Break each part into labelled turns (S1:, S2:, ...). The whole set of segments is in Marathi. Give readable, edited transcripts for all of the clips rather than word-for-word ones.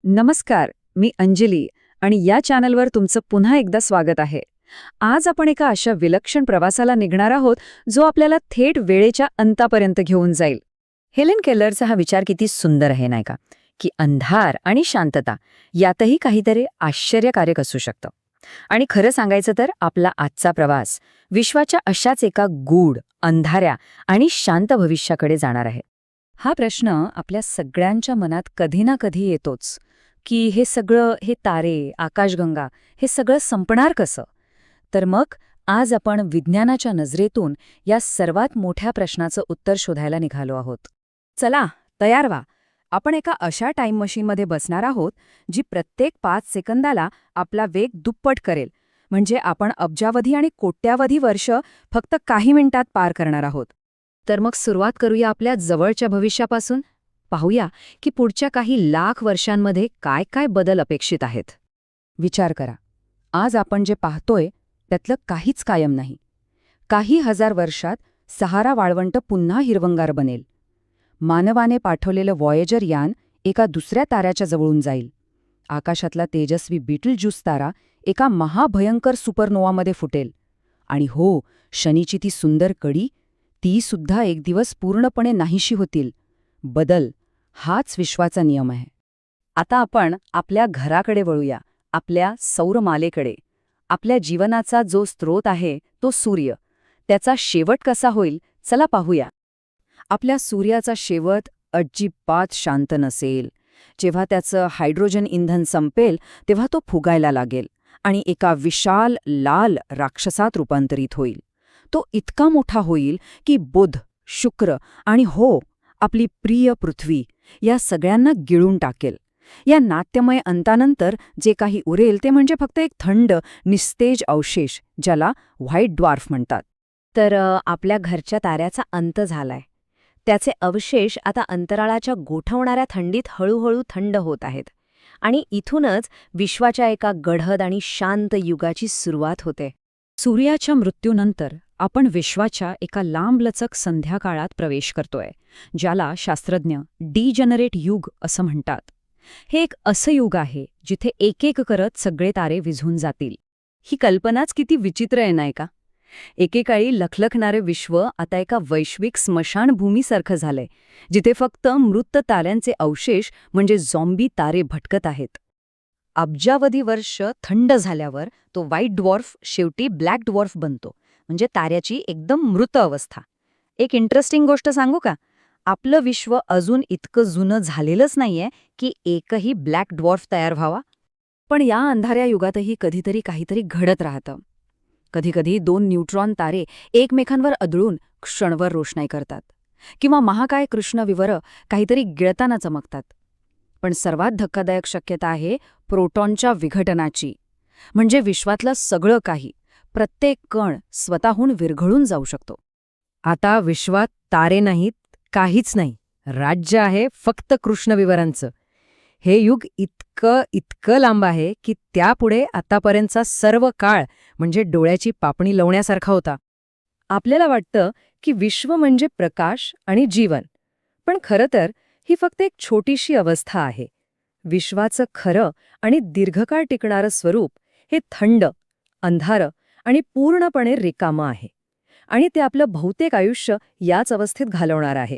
S1: नमस्कार, मी अंजली आणि या चॅनलवर तुमचं पुन्हा एकदा स्वागत आहे. आज आपण एका अशा विलक्षण प्रवासाला निघणार आहोत जो आपल्याला थेट वेळेच्या अंतापर्यंत घेऊन जाईल. हेलेन केलरचा हा विचार किती सुंदर आहे नाही का, की अंधार आणि शांतता यातही काहीतरी आश्चर्यकारक असू शकतं. आणि खरं सांगायचं तर आपला आजचा प्रवास विश्वाच्या अशाच एका गूढ, अंधाऱ्या आणि शांत भविष्याकडे जाणार आहे. हा प्रश्न आपल्या सगळ्यांच्या मनात कधी ना कधी येतोच, की हे सगळं, हे तारे, आकाशगंगा, हे सगळं संपणार कसं? तर मग आज आपण विज्ञानाच्या नजरेतून या सर्वात मोठ्या प्रश्नाचं उत्तर शोधायला निघालो आहोत. चला, तयार व्हा. आपण एका अशा टाईम मशीनमध्ये बसणार आहोत जी प्रत्येक 5 सेकंदाला आपला वेग दुप्पट करेल. म्हणजे आपण अब्जावधी आणि कोट्यावधी वर्ष फक्त काही मिनिटात पार करणार आहोत. तर मग सुरुवात करूया आपल्या जवळच्या भविष्यापासून. पाहूया की पुढच्या काही लाख वर्षांमध्ये काय काय बदल अपेक्षित आहेत. विचार करा, आज आपण जे पाहतोय त्यातलं काहीच कायम नाही. काही हजार वर्षात सहारा वाळवंट पुन्हा हिरवंगार बनेल. मानवाने पाठवलेलं व्हॉयेजर यान एका दुसऱ्या ताऱ्याच्या जवळून जाईल. आकाशातला तेजस्वी बीटलजूस तारा एका महाभयंकर सुपरनोवामध्ये फुटेल. आणि हो, शनीची ती सुंदर कडी, ती सुद्धा एक दिवस पूर्णपणे नाहीशी होतील. बदल हाच विश्वाचा नियम आहे. आता आपण आपल्या घराकडे वळूया, आपल्या सौरमालेकडे. आपल्या जीवनाचा जो स्रोत आहे तो सूर्य. त्याचा शेवट कसा होईल, चला पाहूया. आपल्या सूर्याचा शेवट अजिबात शांत नसेल. जेव्हा त्याचं हायड्रोजन इंधन संपेल तेव्हा तो फुगायला लागेल आणि एका विशाल लाल राक्षसात रूपांतरित होईल. तो इतका मोठा होईल की बुध, शुक्र आणि हो, आपली प्रिय पृथ्वी या सगळ्यांना गिळून टाकेल. या नाट्यमय अंतानंतर जे काही उरेल ते म्हणजे फक्त एक थंड, निस्तेज अवशेष, ज्याला व्हाईट ड्वार्फ म्हणतात. तर आपल्या घरच्या ताऱ्याचा अंत झालाय. त्याचे अवशेष आता अंतराळाच्या गोठवणाऱ्या थंडीत हळूहळू थंड होत आहेत. आणि इथूनच विश्वाच्या एका गडद आणि शांत युगाची सुरुवात होते. सूर्याच्या मृत्यूनंतर आपण विश्वाच्या एका लांबलचक संध्याकाळात प्रवेश करतोय, ज्याला शास्त्रज्ञ डिजनरेट युग असं म्हणतात. हे एक असं युग आहे जिथे एक एक करत सगळे तारे विझून जातील. ही कल्पनाच किती विचित्र आहे नाही का? एकेकाळी लखलखणारे विश्व आता एका वैश्विक स्मशानभूमीसारखं झालंय, जिथे फक्त मृत ताऱ्यांचे अवशेष म्हणजे झॉम्बी तारे भटकत आहेत. अब्जावधी वर्ष थंड झाल्यावर तो व्हाईट ड्वॉर्फ शेवटी ब्लॅक ड्वॉर्फ बनतो, म्हणजे ताऱ्याची एकदम मृत अवस्था. एक इंटरेस्टिंग गोष्ट सांगू का? आपलं विश्व अजून इतकं जुनं झालेलंच नाहीये की एकही ब्लॅक ड्वॉर्फ तयार व्हावा. पण या अंधाऱ्या युगातही कधीतरी काहीतरी घडत राहतं. कधीकधी 2 न्यूट्रॉन तारे एकमेकांवर अदळून क्षणभर रोषणाई करतात, किंवा महाकाय कृष्णविवर काहीतरी गिळताना चमकतात. पण सर्वात धक्कादायक शक्यता आहे प्रोटॉनच्या विघटनाची. म्हणजे विश्वातलं सगळं काही, प्रत्येक कण स्वतःहून विरघळून जाऊ शकतो. आता विश्वात तारे नाहीत, काहीच नाही. राज्य आहे फक्त कृष्णविवरांचं. हे युग इतकं लांब आहे की त्यापुढे आतापर्यंतचा सर्व काळ म्हणजे डोळ्याची पापणी लावण्यासारखा होता. आपल्याला वाटतं की विश्व म्हणजे प्रकाश आणि जीवन, पण खरं तर ही फक्त एक छोटीशी अवस्था आहे. विश्वाचं खरं आणि दीर्घकाळ टिकणारं स्वरूप हे थंड, अंधारं आणि पूर्णपणे रिकामं आहे. आणि ते आपलं बहुतेक आयुष्य याच अवस्थेत घालवणार आहे.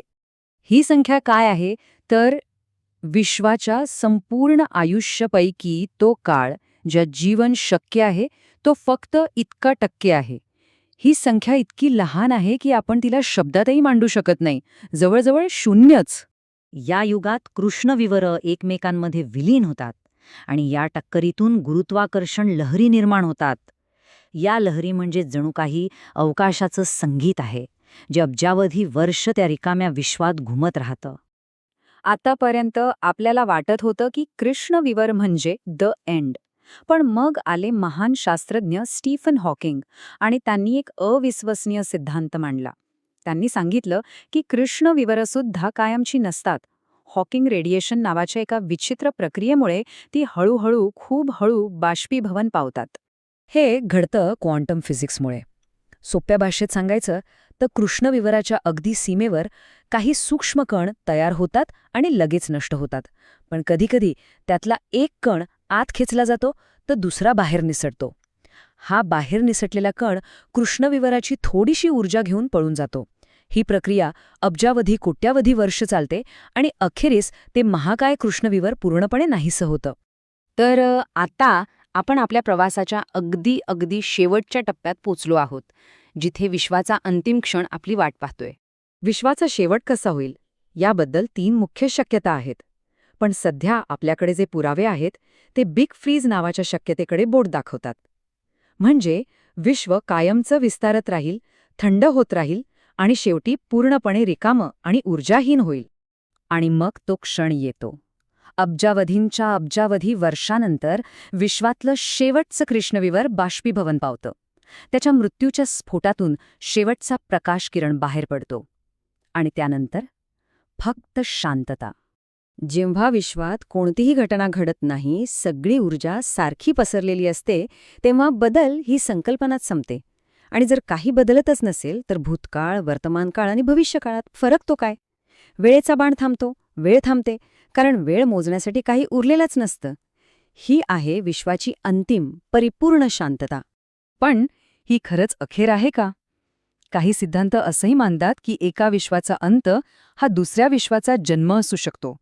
S1: ही संख्या काय आहे तर विश्वाच्या संपूर्ण आयुष्यापैकी तो काळ ज्यात जीवन शक्य आहे तो फक्त इतका टक्के आहे. ही संख्या इतकी लहान आहे की आपण तिला शब्दातही मांडू शकत नाही, जवळजवळ शून्यच. या युगात कृष्णविवरं एकमेकांमध्ये विलीन होतात आणि या टक्करीतून गुरुत्वाकर्षण लहरी निर्माण होतात. या लहरी म्हणजे जणू काही अवकाशाचं संगीत आहे, जे अब्जावधी वर्ष त्या रिकाम्या विश्वात घुमत राहतं. आतापर्यंत आपल्याला वाटत होतं की कृष्णविवर म्हणजे द एंड. पण मग आले महान शास्त्रज्ञ स्टीफन हॉकिंग आणि त्यांनी एक अविश्वसनीय सिद्धांत मांडला. त्यांनी सांगितलं की कृष्णविवरंसुद्धा कायमची नसतात. हॉकिंग रेडिएशन नावाच्या एका विचित्र प्रक्रियेमुळे ती हळूहळू, खूप हळू बाष्पीभवन पावतात. हे घडतं क्वांटम फिजिक्समुळे. सोप्या भाषेत सांगायचं तर कृष्णविवराच्या अगदी सीमेवर काही सूक्ष्म कण तयार होतात आणि लगेच नष्ट होतात. पण कधीकधी त्यातला एक कण आत खेचला जातो तर दुसरा बाहेर निसटतो. हा बाहेर निसटलेला कण कृष्णविवराची थोडीशी ऊर्जा घेऊन पळून जातो. ही प्रक्रिया अब्जावधी कोट्यावधी वर्ष चालते आणि अखेरीस ते महाकाय कृष्णविवर पूर्णपणे नाहीसं होतं. तर आता आपण आपल्या प्रवासाच्या अगदी अगदी शेवटच्या टप्प्यात पोचलो आहोत, जिथे विश्वाचा अंतिम क्षण आपली वाट पाहतोय. विश्वाचा शेवट कसा होईल याबद्दल 3 मुख्य शक्यता आहेत. पण सध्या आपल्याकडे जे पुरावे आहेत ते बिग फ्रीज नावाच्या शक्यतेकडे बोट दाखवतात. म्हणजे विश्व कायमचं विस्तारत राहील, थंड होत राहील आणि शेवटी पूर्णपणे रिकामं आणि ऊर्जाहीन होईल. आणि मग तो क्षण येतो. अब्जावधींच्या अब्जावधी वर्षानंतर विश्वातलं शेवटचं कृष्णविवर बाष्पीभवन पावतं. त्याच्या मृत्यूच्या स्फोटातून शेवटचा प्रकाश किरण बाहेर पडतो. आणि त्यानंतर फक्त शांतता. जेव्हा विश्वात कोणतीही घटना घडत नाही, सगळी ऊर्जा सारखी पसरलेली असते, तेव्हा बदल ही संकल्पनाच संपते. आणि जर काही बदलतच नसेल तर भूतकाळ, वर्तमानकाळ आणि भविष्यकाळात फरक तो काय? वेळेचा बाण थांबतो, वेळ थांबते, कारण वेळ मोजण्यासाठी काही उरलेलंच नसतं. ही आहे विश्वाची अंतिम, परिपूर्ण शांतता. पण ही खरंच अखेर आहे का? काही सिद्धांत असंही मानतात की एका विश्वाचा अंत हा दुसऱ्या विश्वाचा जन्म असू शकतो.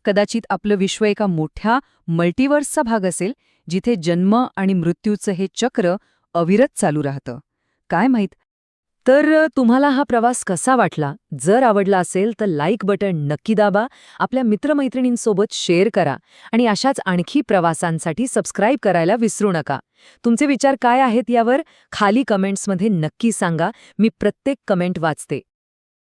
S1: कदाचित आपलं विश्व एका मोठ्या मल्टिवर्सचा भाग असेल, जिथे जन्म आणि मृत्यूचं हे चक्र अविरत चालू राहतं. काय माहीत? तर तुम्हाला हा प्रवास कसा वाटला? जर आवडला असेल तर लाईक बटन नक्की दाबा, आपल्या मित्रमैत्रिणींसोबत शेअर करा आणि अशाच आणखी प्रवासांसाठी सबस्क्राईब करायला विसरू नका. तुमचे विचार काय आहेत यावर खाली कमेंट्समध्ये नक्की सांगा. मी प्रत्येक कमेंट वाचते.